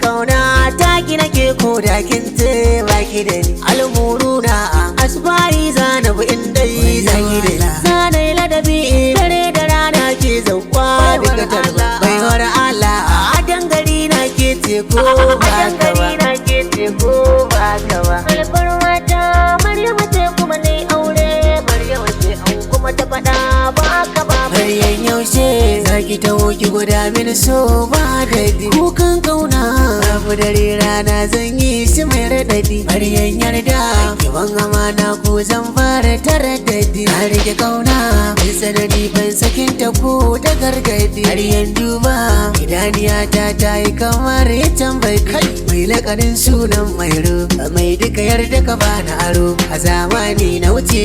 kauna ta ki nake ko da kin ce baki da ni almuru na asfari zanabu inda zaki da ni zanai ladabi dare da rana ke zauwa daga tarba baiwar Allah a dangari na ke ce ko ba ka ba alfarma ta Maryama ce kuma ne aure Maryama ce an kuma ta faɗa ba ka ba Maryam yaushe zaki taho ki guda mini so ba dadi kukan kauna abu dare rana zan yi shi mai raɗaɗi Maryam yarda ki ban amana ko zan fara taraddadi na rike kauna mai sanadi ban sakin ta ko da gargadi Maryam duba idaniyata ta yi kamar ya tambayi mai lakanin sunan mai duka yarda ka bani aro a zamani na wuce